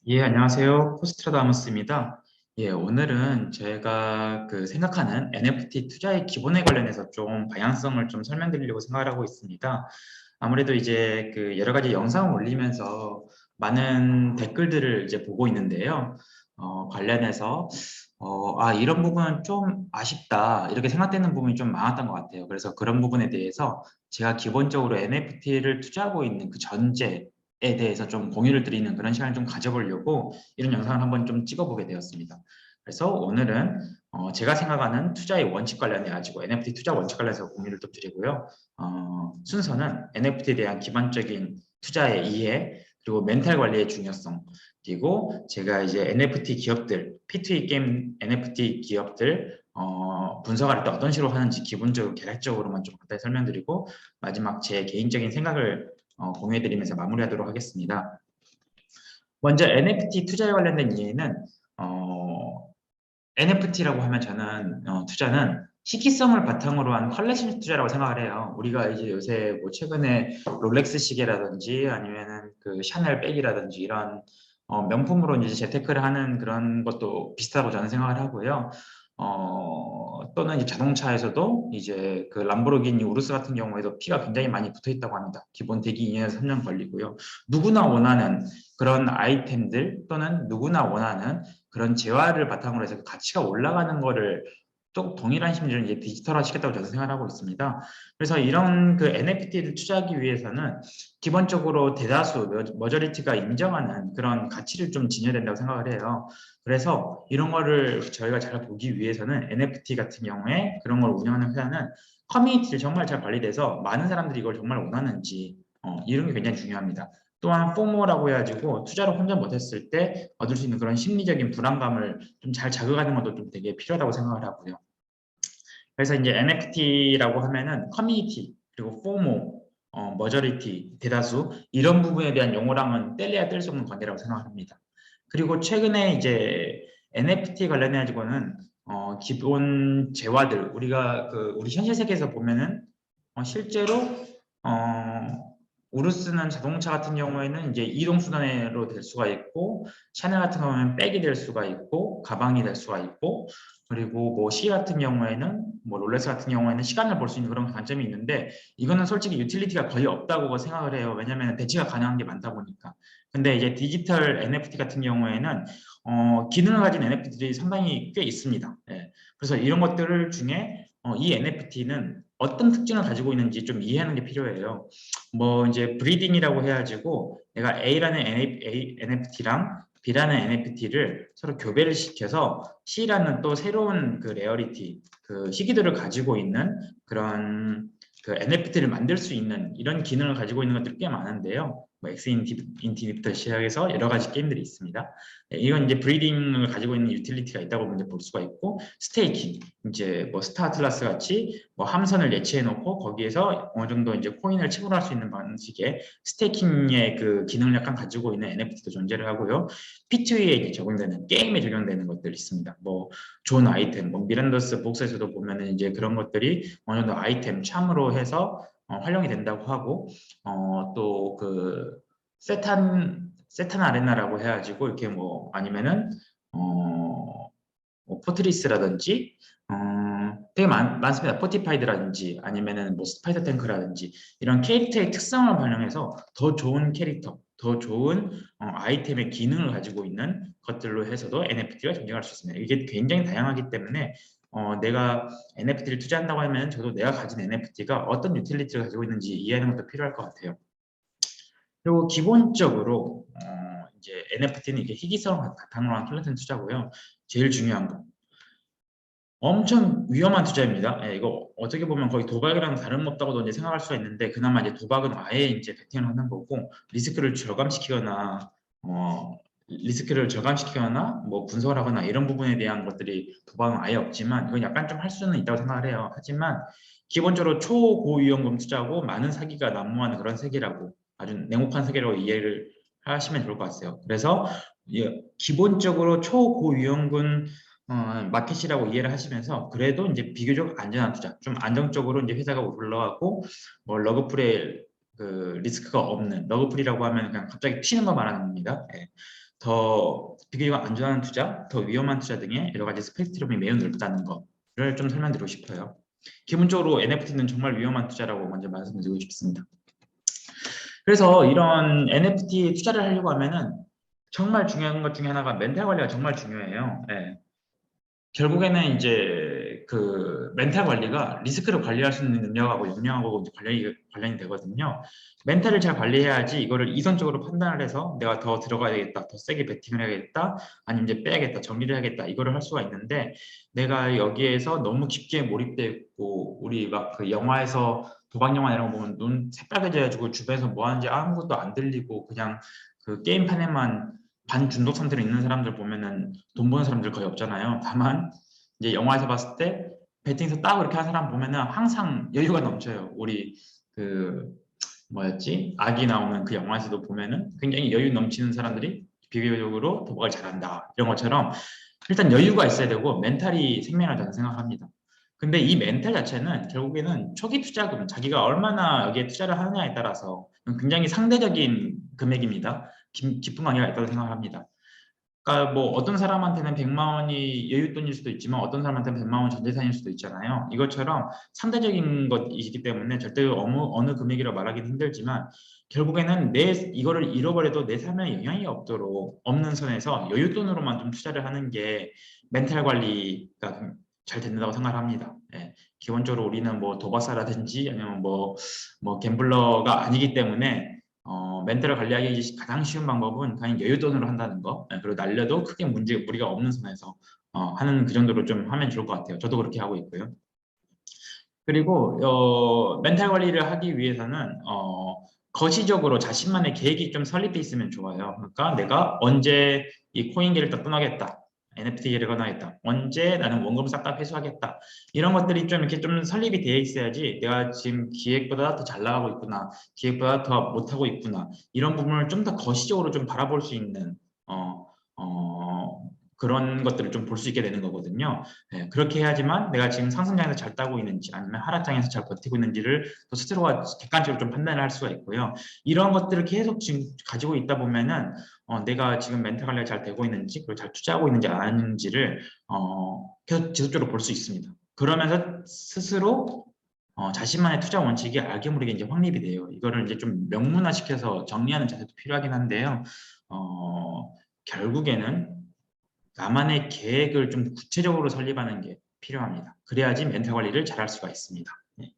예, 안녕하세요. 포스트라다무스입니다. 예, 오늘은 제가 생각하는 NFT 투자의 기본에 관련해서 좀 방향성을 좀 설명드리려고 생각을 하고 있습니다. 아무래도 이제 여러 가지 영상을 올리면서 많은 댓글들을 이제 보고 있는데요. 관련해서 이런 부분은 좀 아쉽다 이렇게 생각되는 부분이 좀 많았던 것 같아요. 그래서 그런 부분에 대해서 제가 기본적으로 NFT를 투자하고 있는 그 전제에 대해서 좀 공유를 드리는 그런 시간을 좀 가져보려고 이런 영상을 한번 좀 찍어보게 되었습니다. 그래서 오늘은 제가 생각하는 투자의 원칙 관련해 가지고 NFT 투자 원칙 관련해서 공유를 좀 드리고요. 순서는 NFT에 대한 기본적인 투자의 이해, 그리고 멘탈 관리의 중요성, 그리고 제가 이제 NFT 기업들, P2E 게임 NFT 기업들 분석할 때 어떤 식으로 하는지 기본적으로 계략적으로만 좀 간단히 설명드리고 마지막 제 개인적인 생각을 공유해드리면서 마무리하도록 하겠습니다. 먼저 NFT 투자에 관련된 이해는 NFT라고 하면 저는 투자는 희귀성을 바탕으로 한 컬렉션 투자라고 생각을 해요. 우리가 이제 요새 뭐 최근에 롤렉스 시계라든지 아니면은 그 샤넬 백이라든지 이런 명품으로 이제 재테크를 하는 그런 것도 비슷하다고 저는 생각을 하고요. 또는 이제 자동차에서도 이제 그 람보르기니 우루스 같은 경우에도 피가 굉장히 많이 붙어 있다고 합니다. 기본 대기 2년에서 3년 걸리고요. 누구나 원하는 그런 아이템들 또는 누구나 원하는 그런 재화를 바탕으로 해서 그 가치가 올라가는 거를 또 동일한 심리를 이제 디지털화 시켰다고 저는 생각하고 있습니다. 그래서 이런 그 NFT를 투자하기 위해서는 기본적으로 대다수 머저리티가 인정하는 그런 가치를 좀 지녀야 된다고 생각을 해요. 그래서 이런 거를 저희가 잘 보기 위해서는 NFT 같은 경우에 그런 걸 운영하는 회사는 커뮤니티를 정말 잘 관리돼서 많은 사람들이 이걸 정말 원하는지 이런 게 굉장히 중요합니다. 또한 포모라고 해가지고 투자를 혼자 못했을 때 얻을 수 있는 그런 심리적인 불안감을 좀 잘 자극하는 것도 좀 되게 필요하다고 생각을 하고요. 그래서 이제 NFT라고 하면은 커뮤니티 그리고 포모, 머저리티, 대다수 이런 부분에 대한 용어랑은 뗄래야 뗄 수 없는 관계라고 생각합니다. 그리고 최근에 이제 NFT 관련해 가지고는 기본 재화들 우리가 우리 현실 세계에서 보면은 실제로 우르스는 자동차 같은 경우에는 이제 이동 수단으로 될 수가 있고 샤넬 같은 경우에는 백이 될 수가 있고 가방이 될 수가 있고 그리고 뭐 시계 같은 경우에는 뭐 롤렉스 같은 경우에는 시간을 볼 수 있는 그런 단점이 있는데 이거는 솔직히 유틸리티가 거의 없다고 생각을 해요. 왜냐하면 대체가 가능한 게 많다 보니까. 근데 이제 디지털 NFT 같은 경우에는 기능을 가진 NFT들이 상당히 꽤 있습니다. 예. 그래서 이런 것들을 중에 이 NFT는 어떤 특징을 가지고 있는지 좀 이해하는 게 필요해요. 뭐 이제 브리딩이라고 해가지고 내가 A라는 NFT랑 B라는 NFT를 서로 교배를 시켜서 C라는 또 새로운 그 레어리티, 그 희귀들을 가지고 있는 그런 그 NFT를 만들 수 있는 이런 기능을 가지고 있는 것들이 꽤 많은데요. 뭐 엑스 인티니부터 시작해서 여러 가지 게임들이 있습니다. 이건 이제 브리딩을 가지고 있는 유틸리티가 있다고 이제 볼 수가 있고 스테이킹, 이제 뭐 스타 아틀라스 같이 뭐 함선을 예치해 놓고 거기에서 어느 정도 이제 코인을 채굴할 수 있는 방식의 스테이킹의 그 기능을 약간 가지고 있는 NFT도 존재를 하고요. P2E에 적용되는 게임에 적용되는 것들이 있습니다. 뭐 좋은 아이템, 뭐 미란더스 복스에서도 보면은 이제 그런 것들이 어느 정도 아이템 참으로 해서 활용이 된다고 하고 또 세탄 아레나라고 해가지고 이렇게 뭐 아니면은 뭐 포트리스라든지 되게 많습니다. 포티파이드라든지 아니면은 뭐 스파이더 탱크라든지 이런 캐릭터의 특성을 반영해서 더 좋은 캐릭터, 더 좋은 아이템의 기능을 가지고 있는 것들로 해서도 NFT가 존재할 수 있습니다. 이게 굉장히 다양하기 때문에 내가 NFT를 투자한다고 하면 저도 내가 가진 NFT가 어떤 유틸리티를 가지고 있는지 이해하는 것도 필요할 것 같아요. 그리고 기본적으로 이제 NFT는 이게 희귀성을 바탕으로 한 컬렉션 투자고요. 제일 중요한 거 엄청 위험한 투자입니다. 예, 이거 어떻게 보면 거의 도박이랑 다름없다고도 이제 생각할 수가 있는데 그나마 이제 도박은 아예 이제 베팅을 하는 거고 리스크를 절감시키거나 뭐 분석을 하거나 이런 부분에 대한 것들이 도박은 아예 없지만 이건 약간 좀 할 수는 있다고 생각을 해요. 하지만 기본적으로 초고위험금 투자고 많은 사기가 난무하는 그런 세계라고 아주 냉혹한 세계라고 이해를 하시면 좋을 것 같아요. 그래서 기본적으로 초고위험군 마켓이라고 이해를 하시면서 그래도 이제 비교적 안전한 투자, 좀 안정적으로 이제 회사가 올라가고 뭐 러그풀에 그 리스크가 없는 러그풀이라고 하면 그냥 갑자기 튀는 거 말하는 겁니다. 예. 더 비교적 안전한 투자, 더 위험한 투자 등의 여러 가지 스펙트럼이 매우 넓다는 거를 좀 설명드리고 싶어요. 기본적으로 NFT는 정말 위험한 투자라고 먼저 말씀드리고 싶습니다. 그래서 이런 NFT 투자를 하려고 하면은 정말 중요한 것 중에 하나가 멘탈 관리가 정말 중요해요. 예. 결국에는 이제 그 멘탈 관리가 리스크를 관리할 수 있는 능력하고 역량하고 관련이 되거든요. 멘탈을 잘 관리해야지 이거를 이성적으로 판단을 해서 내가 더 들어가야 되겠다, 더 세게 베팅을 해야겠다, 아니면 이제 빼야겠다, 정리를 해야겠다 이거를 할 수가 있는데 내가 여기에서 너무 깊게 몰입돼 있고 우리 막 그 영화에서 도박 영화 이런 거 보면 눈 새빨개져가지고 주변에서 뭐 하는지 아무것도 안 들리고 그냥 그 게임판에만 반중독 상태로 있는 사람들 보면은 돈 버는 사람들 거의 없잖아요. 다만 이제 영화에서 봤을 때 배팅에서 딱 이렇게 한 사람 보면은 항상 여유가 넘쳐요. 우리 그 뭐였지? 아기 나오는 그 영화에서도 보면은 굉장히 여유 넘치는 사람들이 비교적으로 도박을 잘한다. 이런 것처럼 일단 여유가 있어야 되고 멘탈이 생명이라고 저는 생각합니다. 근데 이 멘탈 자체는 결국에는 초기 투자금, 자기가 얼마나 여기에 투자를 하느냐에 따라서 굉장히 상대적인 금액입니다. 깊은 관계가 있다고 생각합니다. 그러니까 뭐 어떤 사람한테는 100만 원이 여윳돈일 수도 있지만 어떤 사람한테는 100만 원 전 재산일 수도 있잖아요. 이것처럼 상대적인 것이기 때문에 절대 어느 금액이라 말하기는 힘들지만 결국에는 이거를 잃어버려도 내 삶에 영향이 없는 선에서 여윳돈으로만 좀 투자를 하는 게 멘탈 관리가 잘 된다고 생각합니다. 예. 기본적으로 우리는 뭐 도박사라든지 아니면 뭐 갬블러가 아니기 때문에 멘탈을 관리하기 가장 쉬운 방법은 그냥 여윳돈으로 한다는 거. 예, 그리고 날려도 크게 무리가 없는 선에서 하는 그 정도로 좀 하면 좋을 것 같아요. 저도 그렇게 하고 있고요. 그리고 멘탈 관리를 하기 위해서는 거시적으로 자신만의 계획이 좀 설립돼 있으면 좋아요. 그러니까 내가 언제 이 코인계를 딱 떠나겠다. NFT계를 떠나겠다. 언제 나는 원금 싹 다 회수하겠다. 이런 것들이 좀 이렇게 좀 설립이 되어 있어야지 내가 지금 기획보다 더 잘 나가고 있구나. 기획보다 더 못하고 있구나. 이런 부분을 좀 더 거시적으로 좀 바라볼 수 있는 어, 어, 그런 것들을 좀 볼 수 있게 되는 거거든요. 네, 그렇게 해야지만 내가 지금 상승장에서 잘 따고 있는지 아니면 하락장에서 잘 버티고 있는지를 또 스스로가 객관적으로 좀 판단을 할 수가 있고요. 이런 것들을 계속 지금 가지고 있다 보면은 내가 지금 멘탈 관리가 잘 되고 있는지 그리고 잘 투자하고 있는지 아닌지를 계속 지속적으로 볼 수 있습니다. 그러면서 스스로 자신만의 투자 원칙이 알게 모르게 이제 확립이 돼요. 이거를 이제 좀 명문화시켜서 정리하는 자세도 필요하긴 한데요. 결국에는 나만의 계획을 좀 구체적으로 설립하는 게 필요합니다. 그래야지 멘탈 관리를 잘할 수가 있습니다. 네.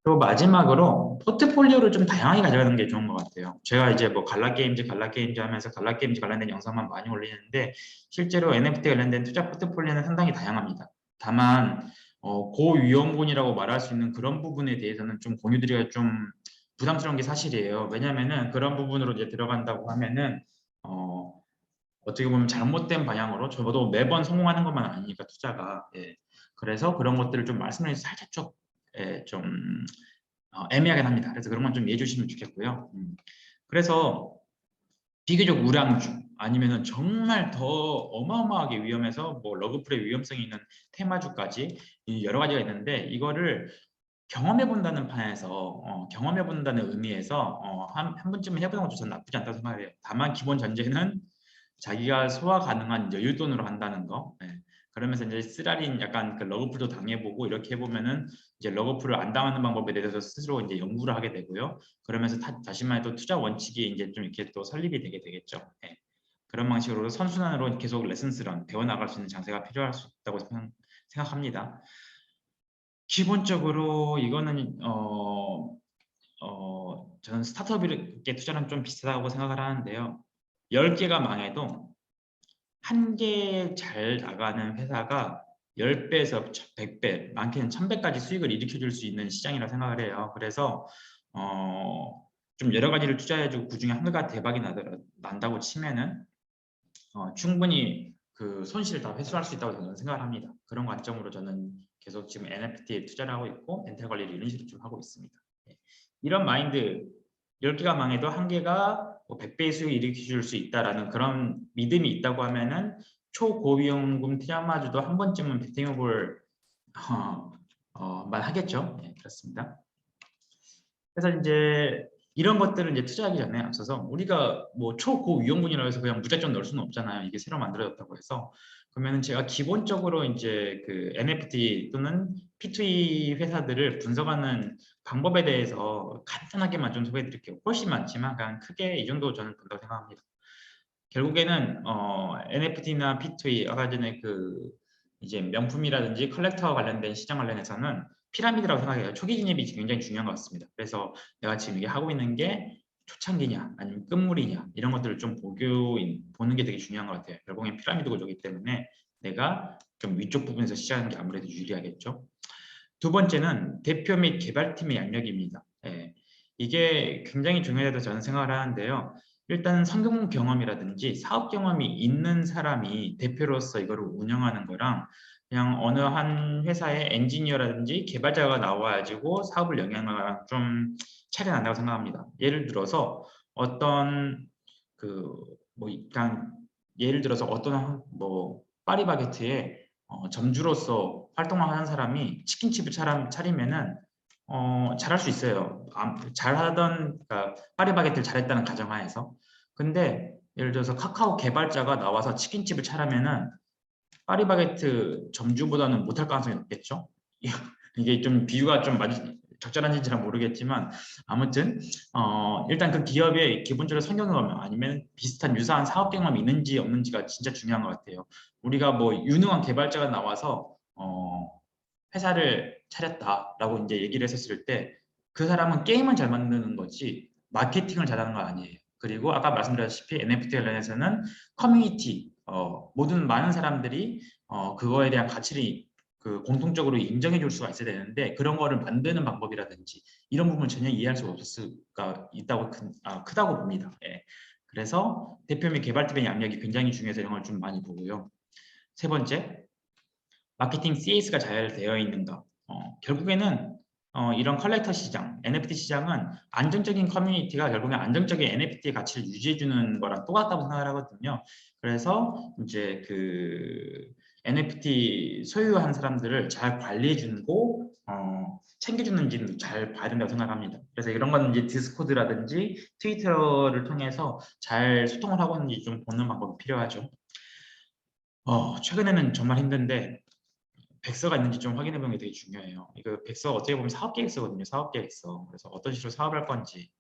그리고 마지막으로 포트폴리오를 좀 다양하게 가져가는 게 좋은 것 같아요. 제가 이제 뭐 갈라게임즈 하면서 갈라게임즈 관련된 영상만 많이 올리는데 실제로 NFT 관련된 투자 포트폴리오는 상당히 다양합니다. 다만 고위험군이라고 말할 수 있는 그런 부분에 대해서는 좀 공유드리기가 좀 부담스러운 게 사실이에요. 왜냐면은 그런 부분으로 이제 들어간다고 하면은 어떻게 보면 잘못된 방향으로 저도 매번 성공하는 것만 아니니까 투자가 그래서 그런 것들을 좀 말씀을 살짝 좀 애매하긴 합니다. 그래서 그런 건 좀 이해해 주시면 좋겠고요. 그래서 비교적 우량주 아니면은 정말 더 어마어마하게 위험해서 뭐 러그풀의 위험성이 있는 테마주까지 여러 가지가 있는데 이거를 경험해 본다는 판에서 경험해 본다는 의미에서 한 번쯤은 해보는 것도 저는 나쁘지 않다고 생각해요. 다만 기본 전제는 자기가 소화 가능한 여윳돈으로 한다는 거. 그러면서 이제 쓰라린 약간 그 러그풀도 당해보고 이렇게 해보면은 이제 러그풀을 안 당하는 방법에 대해서 스스로 이제 연구를 하게 되고요. 그러면서 자신만의 또 투자 원칙이 이제 좀 이렇게 또 설립이 되게 되겠죠. 그런 방식으로 선순환으로 계속 레슨스런 배워나갈 수 있는 장세가 필요할 수 있다고 생각합니다. 기본적으로 이거는 저는 스타트업에 투자는 좀 비슷하다고 생각을 하는데요. 10개가 망해도 한 개 잘 나가는 회사가 10배에서 100배, 많게는 1000배까지 수익을 일으켜줄 수 있는 시장이라고 생각을 해요. 그래서 좀 여러 가지를 투자해주고 그중에 한 개가 대박이 난다고 치면은 충분히 그 손실을 다 회수할 수 있다고 저는 생각을 합니다. 그런 관점으로 저는 계속 지금 NFT에 투자를 하고 있고 멘탈 관리를 이런 식으로 좀 하고 있습니다. 이런 마인드 10개가 망해도 한 개가 100배의 수익을 일으켜줄 수 있다라는 그런 믿음이 있다고 하면은 초고위험군 테마주도 한 번쯤은 베팅해볼 만 하겠죠. 그렇습니다. 그래서 이제 이런 것들을 이제 투자하기 전에 앞서서 우리가 뭐 초고위험군이라고 해서 그냥 무작정 넣을 수는 없잖아요. 이게 새로 만들어졌다고 해서. 그러면은 제가 기본적으로 이제 그 NFT 또는 P2E 회사들을 분석하는 방법에 대해서 간단하게만 좀 소개해 드릴게요. 훨씬 많지만 그냥 크게 이 정도 저는 본다고 생각합니다. 결국에는 NFT나 P2E 아까 전에 그 이제 명품이라든지 컬렉터 관련된 시장 관련해서는 피라미드라고 생각해요. 초기 진입이 굉장히 중요한 것 같습니다. 그래서 내가 지금 이게 하고 있는 게 초창기냐 아니면 끝물이냐 이런 것들을 좀 보는 게 되게 중요한 것 같아요. 결국엔 피라미드 구조이기 때문에 내가 좀 위쪽 부분에서 시작하는 게 아무래도 유리하겠죠. 두 번째는 대표 및 개발팀의 양력입니다. 예, 이게 굉장히 중요하다고 저는 생각을 하는데요. 일단 성공 경험이라든지 사업 경험이 있는 사람이 대표로서 이거를 운영하는 거랑 그냥 어느 한 회사의 엔지니어라든지 개발자가 나와가지고 사업을 영위하는 거랑 좀 차이가 난다고 생각합니다. 예를 들어서 어떤 그뭐 그냥 예를 들어서 어떤 뭐 파리바게트에 점주로서 활동을 하는 사람이 치킨집을 차리면은 잘할 수 있어요. 잘하던 그러니까 파리바게트를 잘했다는 가정하에서. 근데 예를 들어서 카카오 개발자가 나와서 치킨집을 차리면은 파리바게트 점주보다는 못할 가능성이 높겠죠. 이게 좀 비유가 좀 적절한지는 잘 모르겠지만 아무튼 일단 그 기업의 기본적으로 성경 경험 아니면 비슷한 유사한 사업 경험이 있는지 없는지가 진짜 중요한 것 같아요. 우리가 뭐 유능한 개발자가 나와서 회사를 차렸다라고 이제 얘기를 했었을 때 그 사람은 게임을 잘 만드는 거지 마케팅을 잘하는 거 아니에요. 그리고 아까 말씀드렸다시피 NFT 관련해서는 커뮤니티 모든 많은 사람들이 그거에 대한 가치를 그 공통적으로 인정해 줄 수가 있어야 되는데 그런 거를 만드는 방법이라든지 이런 부분을 전혀 이해할 수 없을 수가 있다고 크다고 봅니다. 예. 그래서 대표 및 개발팀의 양력이 굉장히 중요해서 이런 걸 좀 많이 보고요. 세 번째, 마케팅 CS가 잘 되어 있는가. 결국에는 이런 컬렉터 시장, NFT 시장은 안정적인 커뮤니티가 결국엔 안정적인 NFT의 가치를 유지해주는 거랑 똑같다고 생각을 하거든요. 그래서 이제 그 NFT 소유한 사람들을 잘 관리해주고 챙겨주는지는 잘 봐야 된다고 생각합니다. 그래서 이런 건 이제 디스코드라든지 트위터를 통해서 잘 소통을 하고 있는지 좀 보는 방법이 필요하죠. 최근에는 정말 힘든데 백서가 있는지 좀 확인해 보는 게 되게 중요해요. 이거 백서 어떻게 보면 사업 계획서거든요. 사업 계획서. 그래서 어떤 식으로 사업할 건지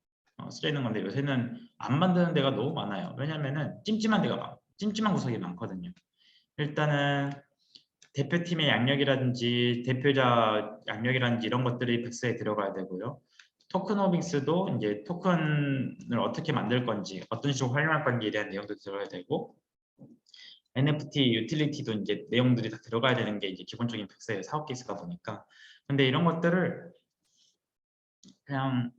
쓰여 있는 건데 요새는 안 만드는 데가 너무 많아요. 왜냐면은 찜찜한 구석이 많거든요. 일단은 대표팀의 양력이라든지 대표자 양력이라든지 이런 것들이 백서에 들어가야 되고요. 토크노믹스도 이제 토큰을 어떻게 만들 건지 어떤 식으로 활용할 건지에 대한 내용도 들어가야 되고 NFT 유틸리티도 이제 내용들이 다 들어가야 되는 게 이제 기본적인 백서의 사업 케이스가 보니까 근데 이런 것들을 그냥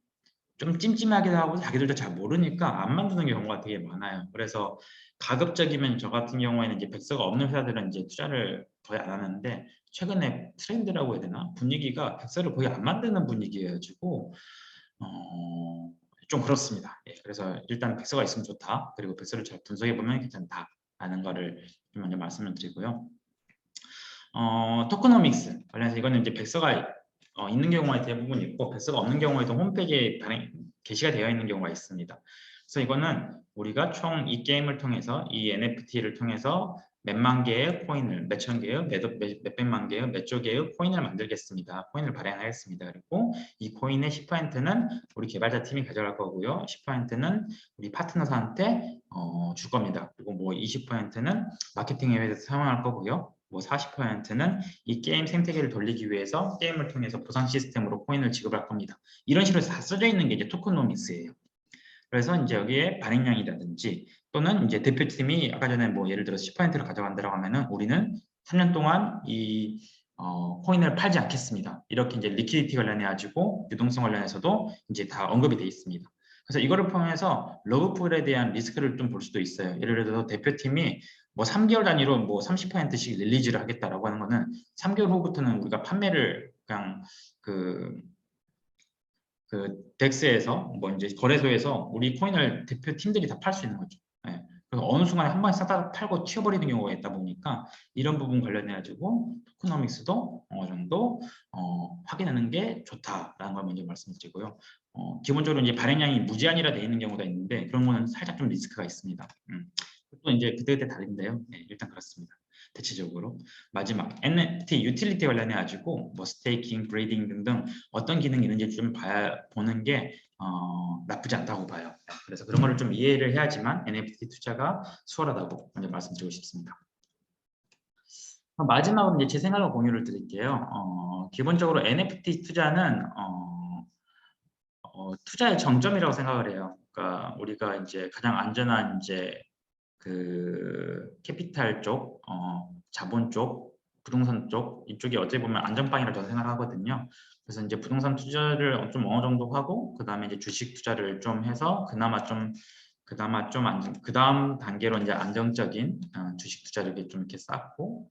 좀 찜찜하기도 하고 자기들도 잘 모르니까 안 만드는 경우가 되게 많아요. 그래서 가급적이면 저 같은 경우에는 이제 백서가 없는 회사들은 이제 투자를 거의 안 하는데 최근에 트렌드라고 해야 되나 분위기가 백서를 거의 안 만드는 분위기여가지고 좀 그렇습니다. 예, 그래서 일단 백서가 있으면 좋다. 그리고 백서를 잘 분석해 보면 괜찮다라는 거를 좀 먼저 말씀을 드리고요. 토크노믹스 관련해서 이거는 이제 백서가 있는 경우가 대부분 있고 백서가 없는 경우에도 홈페이지에 게시가 되어 있는 경우가 있습니다. 그래서 이거는 우리가 총 이 게임을 통해서 이 NFT를 통해서 몇만 개의 코인을 몇천 개의 몇백만 개의 몇조 개의 코인을 만들겠습니다. 코인을 발행하겠습니다. 그리고 이 코인의 10%는 우리 개발자 팀이 가져갈 거고요. 10%는 우리 파트너사한테 줄 겁니다. 그리고 뭐 20%는 마케팅에 대해서 사용할 거고요. 뭐 40%는 이 게임 생태계를 돌리기 위해서 게임을 통해서 보상 시스템으로 코인을 지급할 겁니다. 이런 식으로 다 써져 있는 게 이제 토큰노믹스예요. 그래서 이제 여기에 발행량이라든지 또는 이제 대표팀이 아까 전에 뭐 예를 들어 10%를 가져간다고 하면은 우리는 3년 동안 이 코인을 팔지 않겠습니다. 이렇게 이제 리퀴디티 관련해 가지고 유동성 관련해서도 이제 다 언급이 돼 있습니다. 그래서 이거를 통해서 러그풀에 대한 리스크를 좀 볼 수도 있어요. 예를 들어서 대표팀이 뭐 3개월 단위로 뭐 30%씩 릴리즈를 하겠다라고 하는 거는 3개월 후부터는 우리가 판매를 그냥 그 덱스에서 뭐 이제 거래소에서 우리 코인을 대표팀들이 다 팔 수 있는 거죠. 예. 그래서 어느 순간에 한 번에 싹 다 팔고 튀어버리는 경우가 있다 보니까 이런 부분 관련해 가지고 토크노믹스도 어느 정도 확인하는 게 좋다라는 걸 먼저 말씀드리고요. 기본적으로 이제 발행량이 무제한이라 되어 있는 경우가 있는데 그런 거는 살짝 좀 리스크가 있습니다. 또 이제 그때그때 다른데요. 네, 일단 그렇습니다. 대체적으로 마지막 NFT 유틸리티 관련해 가지고 뭐 스테이킹, 브리딩 등등 어떤 기능이 있는지 좀 보는 게 나쁘지 않다고 봐요. 그래서 그런 거를 좀 이해를 해야지만 NFT 투자가 수월하다고 먼저 말씀드리고 싶습니다. 마지막으로 이제 제 생각을 공유를 드릴게요. 기본적으로 NFT 투자는 투자의 정점이라고 생각을 해요. 그러니까 우리가 이제 가장 안전한 이제 그 캐피탈 쪽, 자본 쪽, 부동산 쪽 이쪽이 어찌 보면 안전빵이라고 저는 생각하거든요. 그래서 이제 부동산 투자를 좀 어느 정도 하고 그 다음에 이제 주식 투자를 좀 해서 그나마 좀 그 다음 단계로 이제 안정적인 주식 투자를 좀 이렇게 쌓고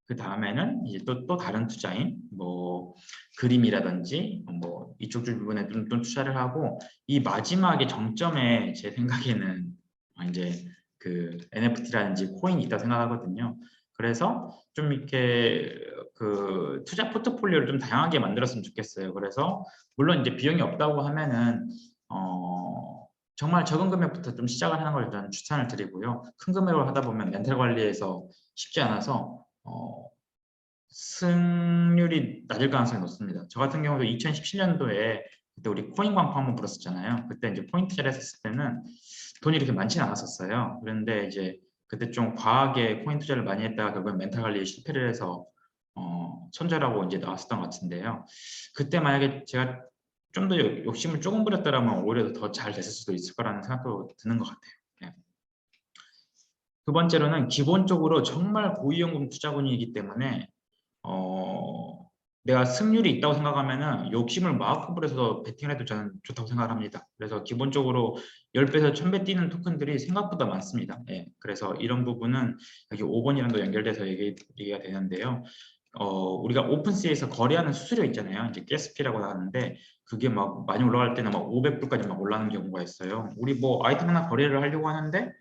그 다음에는 이제 또 다른 투자인 뭐 그림이라든지 뭐 이쪽 부분에 좀 투자를 하고 이 마지막에 정점에 제 생각에는 이제 그 NFT라든지 코인이 있다고 생각하거든요. 그래서 좀 이렇게 그 투자 포트폴리오를 좀 다양하게 만들었으면 좋겠어요. 그래서 물론 이제 비용이 없다고 하면은 정말 적은 금액부터 좀 시작을 하는 걸 저는 추천을 드리고요. 큰 금액으로 하다 보면 멘탈 관리에서 쉽지 않아서 승률이 낮을 가능성이 높습니다. 저 같은 경우도 2017년도에 그때 우리 코인 광고 한번 불었었잖아요. 그때 이제 포인트를 했을 때는 돈이 이렇게 많지는 않았었어요. 그런데 이제 그때 좀 과하게 코인 투자를 많이 했다가 결국엔 멘탈 관리에 실패를 해서 손절하고 이제 나왔었던 것 같은데요. 그때 만약에 제가 좀 더 욕심을 조금 부렸더라면 오히려 더 잘 됐을 수도 있을 거라는 생각도 드는 것 같아요. 네. 두 번째로는 기본적으로 정말 고위험금 투자군이기 때문에 내가 승률이 있다고 생각하면은 욕심을 마음껏 부려서 베팅을 해도 저는 좋다고 생각을 합니다. 그래서 기본적으로 10배에서 1000배 뛰는 토큰들이 생각보다 많습니다. 예, 그래서 이런 부분은 여기 5번이랑도 연결돼서 얘기가 되는데요. 우리가 오픈시에서 거래하는 수수료 있잖아요. 이제 가스피라고 하는데 그게 막 많이 올라갈 때는 막 500불까지 막 올라가는 경우가 있어요. 우리 뭐 아이템 하나 거래를 하려고 하는데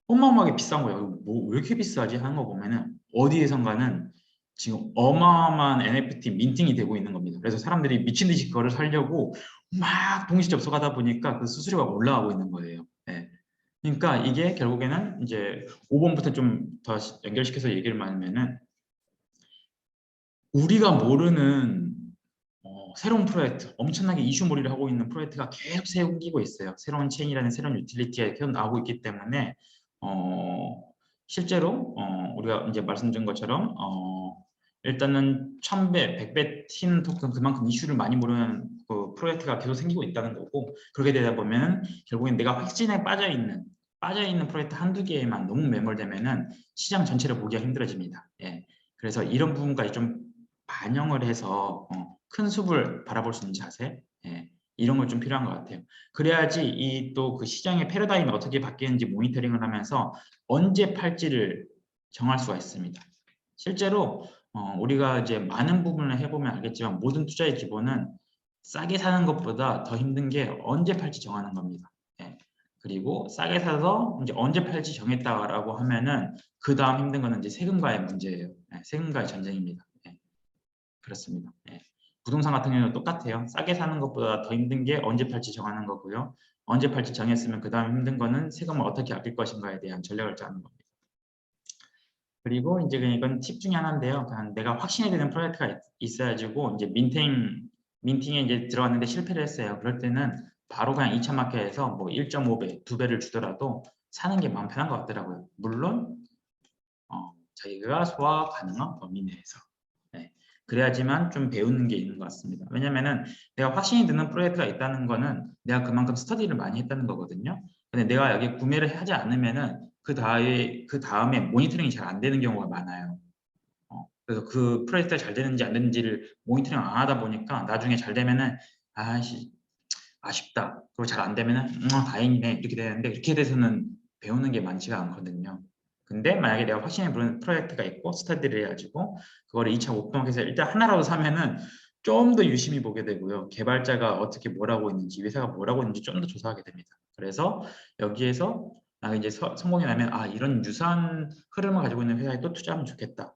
어마어마하게 비싼 거예요. 뭐 왜 이렇게 비싸지 하는 거 보면은 어디에선가는 지금 어마어마한 NFT 민팅이 되고 있는 겁니다. 그래서 사람들이 미친 듯이 그거를 사려고 막 동시 접속하다 보니까 그 수수료가 올라가고 있는 거예요. 네. 그러니까 이게 결국에는 이제 5번부터 좀 더 연결시켜서 얘기를 하면은 우리가 모르는 새로운 프로젝트, 엄청나게 이슈몰이를 하고 있는 프로젝트가 계속 생기고 있어요. 새로운 체인이라는 새로운 유틸리티가 계속 나오고 있기 때문에 실제로 우리가 이제 말씀드린 것처럼 일단은 1000배, 100배 튀는 토큰 그만큼 이슈를 많이 모르는 그 프로젝트가 계속 생기고 있다는 거고 그렇게 되다 보면 결국엔 내가 확신에 빠져있는 프로젝트 한두 개에만 너무 매몰되면은 시장 전체를 보기가 힘들어집니다. 예. 그래서 이런 부분까지 좀 반영을 해서 큰 숲을 바라볼 수 있는 자세 예, 이런 건 좀 필요한 것 같아요. 그래야지 이 또 그 시장의 패러다임이 어떻게 바뀌는지 모니터링을 하면서 언제 팔지를 정할 수가 있습니다. 실제로 우리가 이제 많은 부분을 해보면 알겠지만 모든 투자의 기본은 싸게 사는 것보다 더 힘든 게 언제 팔지 정하는 겁니다. 예. 그리고 싸게 사서 이제 언제 팔지 정했다라고 하면은 그 다음 힘든 거는 이제 세금과의 문제예요. 예, 세금과의 전쟁입니다. 예. 그렇습니다. 예. 부동산 같은 경우는 똑같아요. 싸게 사는 것보다 더 힘든 게 언제 팔지 정하는 거고요. 언제 팔지 정했으면 그 다음 힘든 거는 세금을 어떻게 아낄 것인가에 대한 전략을 짜는 겁니다. 그리고 이제 이건 팁 중에 하나인데요. 그냥 내가 확신이 되는 프로젝트가 있어야지고 이제 민팅에 이제 들어갔는데 실패를 했어요. 그럴 때는 바로 그냥 2차 마켓에서 뭐 1.5배, 2배를 주더라도 사는 게 마음 편한 것 같더라고요. 물론 자기가 소화 가능한 범위 내에서. 네. 그래야지만 좀 배우는 게 있는 것 같습니다. 왜냐면은 내가 확신이 드는 프로젝트가 있다는 거는 내가 그만큼 스터디를 많이 했다는 거거든요. 근데 내가 여기 구매를 하지 않으면은 그 다음에 모니터링이 잘 안 되는 경우가 많아요. 그래서 그 프로젝트가 잘 되는지 안 되는지를 모니터링 안 하다 보니까 나중에 잘 되면은 아씨 아쉽다. 그리고 잘 안 되면은 다행이네 이렇게 되는데 이렇게 돼서는 배우는 게 많지가 않거든요. 근데 만약에 내가 확신에 부르는 프로젝트가 있고 스터디를 해가지고 그거를 2차 오픈마켓에서 일단 하나라도 사면은 좀 더 유심히 보게 되고요. 개발자가 어떻게 뭘 하고 있는지 회사가 뭘 하고 있는지 좀 더 조사하게 됩니다. 그래서 여기에서 이제 성공이 나면 이런 유사한 흐름을 가지고 있는 회사에 또 투자하면 좋겠다.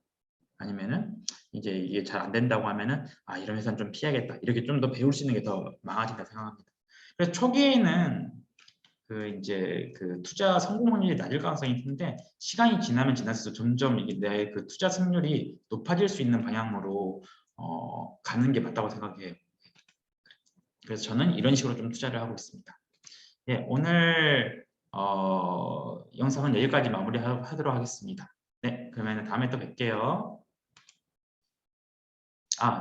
아니면은 이제 이게 잘 안 된다고 하면은 이런 회사는 좀 피해야겠다. 이렇게 좀 더 배울 수 있는 게 더 많아진다 생각합니다. 그래서 초기에는 이제 투자 성공 확률이 낮을 가능성이 큰데 시간이 지나면 지날수록 점점 이게 내 투자 승률이 높아질 수 있는 방향으로 가는 게 맞다고 생각해요. 그래서 저는 이런 식으로 좀 투자를 하고 있습니다. 예, 오늘 영상은 여기까지 마무리하도록 하겠습니다. 네, 그러면 다음에 또 뵐게요.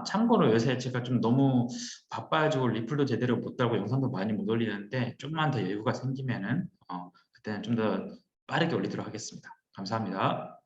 참고로 요새 제가 좀 너무 바빠가지고 리플도 제대로 못 달고 영상도 많이 못 올리는데 좀만 더 여유가 생기면은 그때는 좀 더 빠르게 올리도록 하겠습니다. 감사합니다.